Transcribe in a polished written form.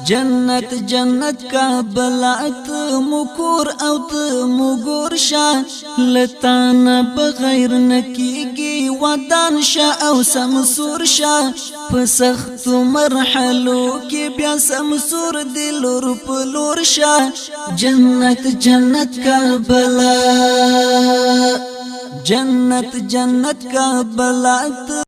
جنت جنت کا بلات مکور او مگور شا لتانا بغیر نکیگی ودان شا او سمسور شا پسخت مرحلو کی بیا سمسور دلور پلور شا جنت جنت کا بلا جنت جنت کا بلات